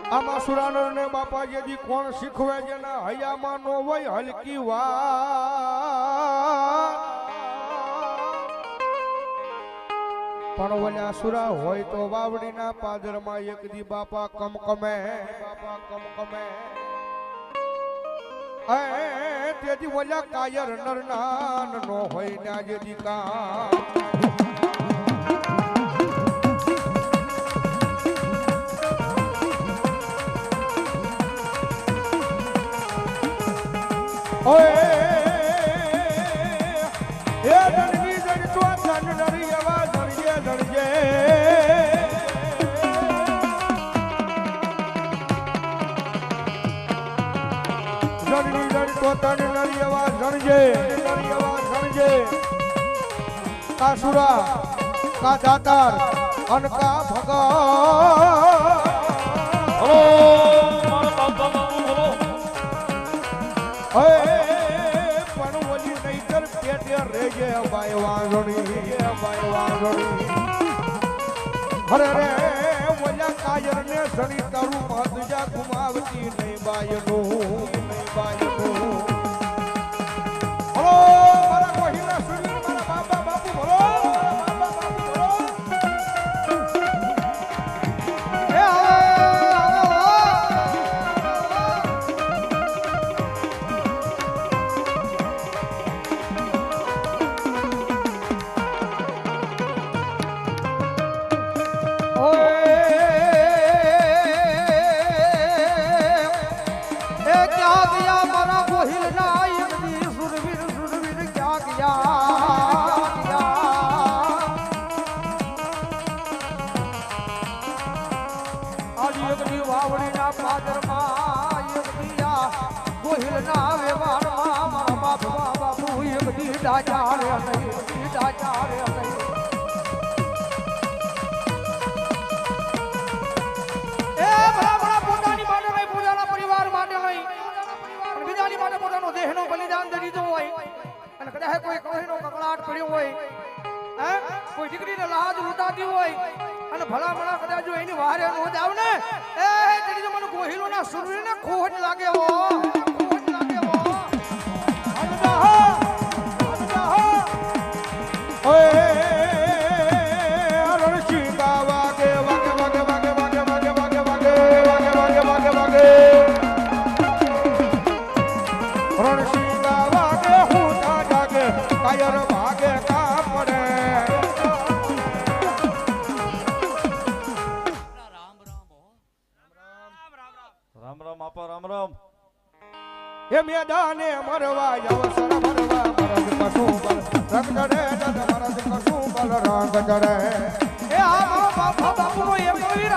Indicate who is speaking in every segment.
Speaker 1: આમાં સુરાનર ને બાપા જેથી કોણ શીખવે જેના હૈયામાં નો હોય હલકી વાત પણ ઓલા સુરા હોય તો વાવડીના પાદરમાં એક દી બાપા કમકમે તેથી ઓલા કાયર નરનાન નો હોય ના જેથી કામ ઓય એ દણની દણ તો ધન નરી આવા દણજે દણજે દણની દણ તો ધન નરી આવા દણજે કા સુરા કા દાતાર અન કા ભગા પણ ઓલી નહીતર પેટે રેજે ભાઈ વાંધણી અરે રે ઓલા કાયર ને સણી તારું મહત્જા ગુમાવતી નહીં બાયનું હલો મારા કોહીના સુની મારા બાપા બાપુ બોલો કોઈ દીકરીને લાજ લૂંટાતી હોય અને ભલા ભલા કદાચ જો એની વારે નો જાવ ને એ તેની મને ગોહિલો ના સુરવીને ખોટ લાગે હો ઓય રણસિંહ વાગે વાગે વાગે વાગે વાગે વાગે વાગે વાગે વાગે વાગે વાગે રણસિંહ વાગે હું જાગે કાયર ભાગે કા પડે રામ એ મેદાને મરવા જાવ સર મરવા મરદ કશું બલ રંગ ચડે મરદ કશું બલ રંગ ચડે એ આ મારો બાપા બાપુનો એક વીર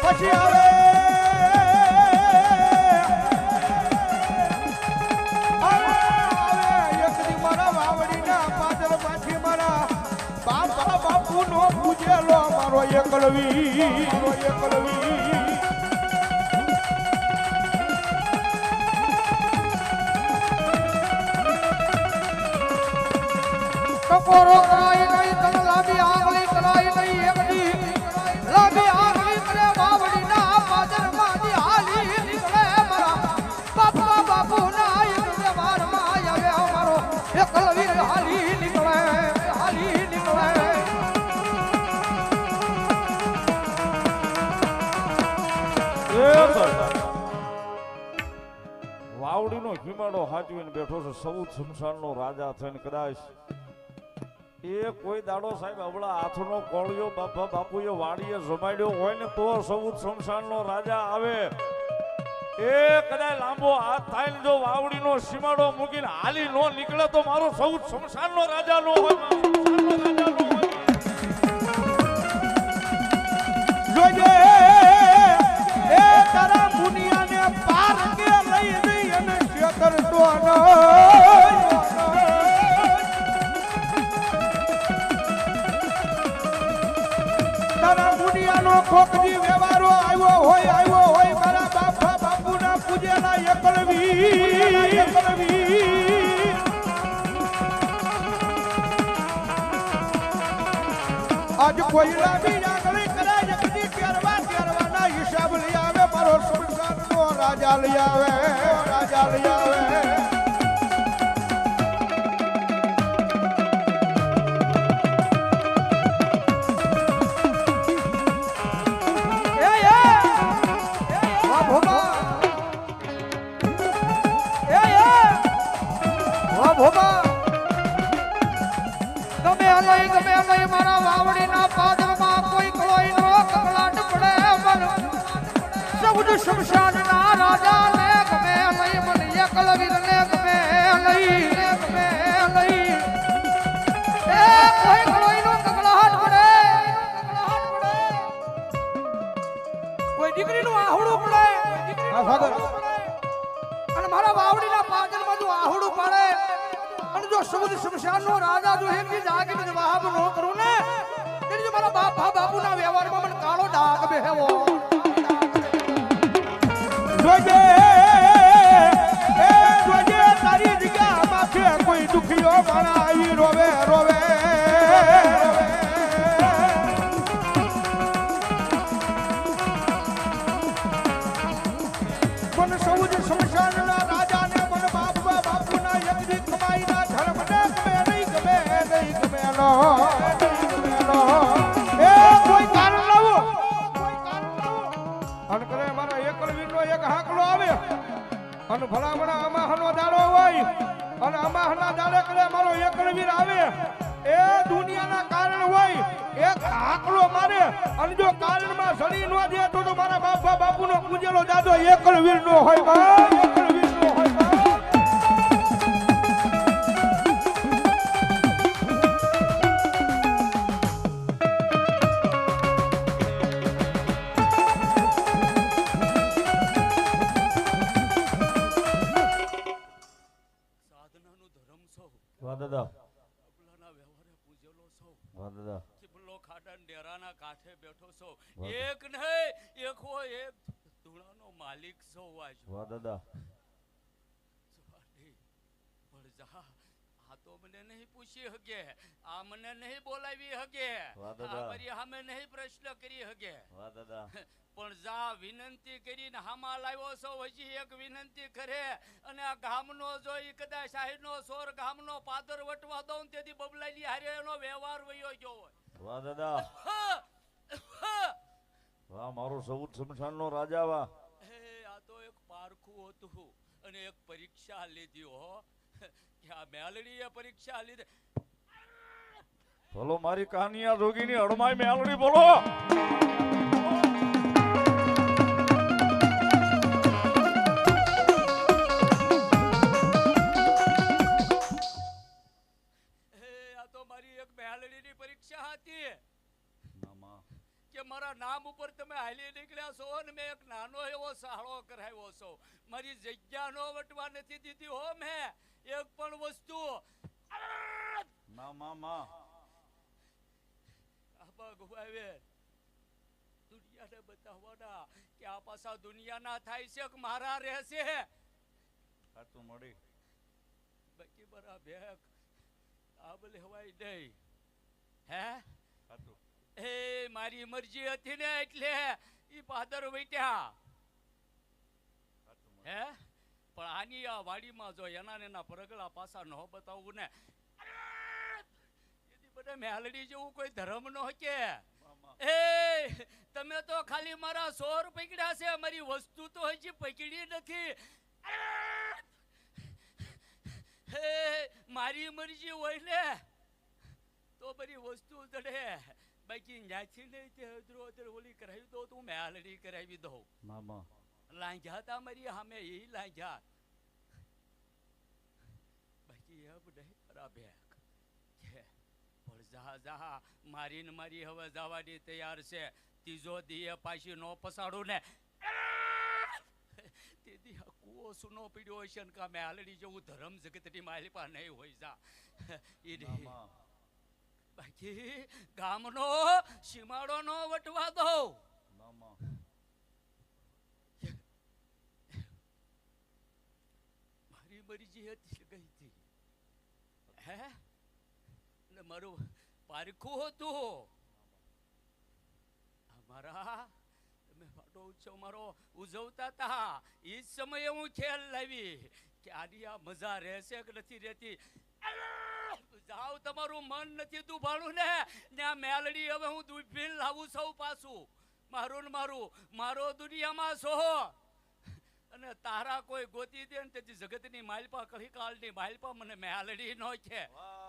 Speaker 1: પછી આવે એકદી મારા વાવડીના પાદર માંથી મારા બાપા બાપુ નો પૂજેલો મારો એકલવી કપોરો કરાઈ ગઈ તન લાંબી આંગળી કરાઈ ગઈ એકદી લાંબી આંગળી કરે વાવડીના પાદર માંથી હાલી નીકળે મારા બાપા બાપુ ના એક વ્યવહાર માં આવે અમારો એકલવી હાલી નીકળે
Speaker 2: વાવડીનો હિમાડો હાચવીને બેઠો છે સૌ સંસારનો રાજા થઈને કદાચ એ કોઈ દાડો સાહેબ અબળા હાથનો કોળિયો બાપા બાપુએ વાડીએ જમાડ્યો હોય ને તો સૌ સંસારનો રાજા આવે એ કદાચ લાંબો હાથ થાય ને જો વાવડીનો સીમાડો મૂકીને હાલી નો નીકળે તો મારો સૌ શમશાનનો રાજા નો હોય, શમશાનનો રાજા નો હોય.
Speaker 1: જોજે એ તારા મુનિયાને પાર કે લઈ જઈ અને છેતરતો નહીં. તારા મુનિયાનો ખોખરી વ્યવહારો આવ્યો હોય મારા બાપા બાપુના પૂજેલા એકલવી. આજ કોઈ લાવી આગળ કરાય જગતી ત્યારવાના હિસાબ લઈ આવે મારો શમશાનનો રાજા લઈ આવે. ગમે નહીં મારા વાવડીના પાદરમાં કોઈ કળોઈનો કકળાટ પડે સૌદ શમશાનના રાજાને ગમે નહીં મને એકલવીરને ગમે નહીં એ કોઈ કળોઈનો કકળાટ પડે કોઈ દીકરીનું આહુડું પડે અને મારા વાવડીના પાદરમાં જો આહુડું પડે અને જો સૌદ શમશાનનો રાજા જો એક જાગીને જવાબ ન કરું ને તેની જો મારા બાપા બાપુના વ્યવહારમાં મને કાળો ડાઘ બેહવો. જોજે તારી જગ્યામાં છે કોઈ દુખીઓ માણા આવી રોવે મને સૌદ શમશાનના રાજાને મને બાપા બાપુના યજ્ઞ કમાઈના ધર્મને ગમે એ કોઈ કારણ લાવો અને કરે મારા એકલવીરનો એક હાકલો આવે અને ભલામણા અમાહનો દાડો હોય અને અમાહના દાડે કરે મારો એકલવીર આવે એ દુનિયાના કારણ હોય એક હાકલો મારે અને જો કારણમાં સડી ન દે તો મારા બાપા બાપુનો પૂજેલો દાદો એકલવીરનો હોય ભાઈ, એકલવીરનો હોય ભાઈ.
Speaker 2: વાહ દાદા, વાહ દાદા.
Speaker 3: ચીબલો ખાડા ડેરાના કાંઠે બેઠો છો. એક નહીં એક હોય એક ધૂળાનો માલિક છો.
Speaker 2: વાહ દાદા.
Speaker 3: પણ જા આ તો મને નહીં પૂછી હકે, આ મને નહીં બોલાવી હકે,
Speaker 2: વાહ દાદા.
Speaker 3: મારી સામે નહીં પ્રશ્ન કરી હકે.
Speaker 2: વાહ દાદા.
Speaker 3: પણ જા વિનંતી કરીને હામાં લાવ્યો છો. હજી એક વિનંતી કરે અને આ ગામનો જો ઈ કદાચ સાહેબનો સોર ગામનો પાદર વટવા દઉં તેથી બબલાલી હારે એનો વ્યવહાર વયો ગયો હોય.
Speaker 2: વાહ દાદા. વાહ મારો સૌદ શમશાનનો રાજા. વાહ.
Speaker 3: આ તો એક પારખું હતું અને એક પરીક્ષા લીધી હો કે આ મેલડીએ પરીક્ષા લીધી.
Speaker 2: બોલો મારી કહાનિયા જોગીની હડમાઈ મેલડી બોલો.
Speaker 3: પરીક્ષા હતી કે મારા નામ ઉપર તમે હાલી નીકળ્યા છો ને મેં એક નાનો એવો સાળો કરાવ્યો છો. મારી જગ્યા નો વટવા નથી દીધી હો મેં એક પણ વસ્તુ.
Speaker 2: ના મામા
Speaker 3: આબા ગુવાવે દુનિયાને બતાવવાના કે આ પાછા દુનિયાના થાય છે કે મારા રહેશે.
Speaker 2: સાચું મળી
Speaker 3: બાકી બરા બેક આ બલે હવાઈ દઈ હે
Speaker 2: સાચું.
Speaker 3: એ મારી મરજી હતી ને એટલે ઈ પાદર વૈટ્યા હે. પણ આની આ વાડીમાં જો એના ને એના પરગલા પાછા ન બતાવવું ને એથી બધા મેલડી જેવું કોઈ ધર્મ નો કે. એ તમે તો ખાલી મારા 100 પકડ્યા છે, મારી વસ્તુ તો હજી પકડી નથી. હે મારી મરજી હોય ને તો બધી વસ્તુ જડે, બાકી ન્યાથી નહીં તે અદરો અદર ઓલી કરાવી દો તો મેલડી કરાવી દઉં.
Speaker 2: મામા
Speaker 3: લાંઘ્યા તા મારી સામે એ લાંઘ્યા બાકી એમ નહીં ખરા બેક કે પણ જા જા મારીને મારી હવે જવાની તૈયાર છે ત્રીજો દીએ પાછી નો પસાડું ને તે દી આ કૂવો સૂનો પીડ્યો હશે ને કામે હાલડી જેવું ધર્મ જગતની માલિપા નહીં હોય જા એ નહીં
Speaker 2: મામા
Speaker 3: બાકી ગામનો સીમાડો નો વટવા દો
Speaker 2: મામા
Speaker 3: મારી મરજી હતી ગઈ હતી હે ને મારું પારખું હતું અમારા તમે પાટો ઉત્સવ મારો ઉજવતા હતા એ જ સમયે હું ખ્યાલ લાવી કે આની આ મજા રહેશે કે નથી રહેતી જાવ તમારું મન નથી દુભાણું ને ત્યાં મેલડી હવે હું દુભીન લાવું સૌ પાછું મારું ને મારો દુનિયામાં છો અને તારા કોઈ ગોતી દે ને તેથી જગતની માલપા કળી કાળની માલપા મને મેલડી નો છે
Speaker 2: વાહ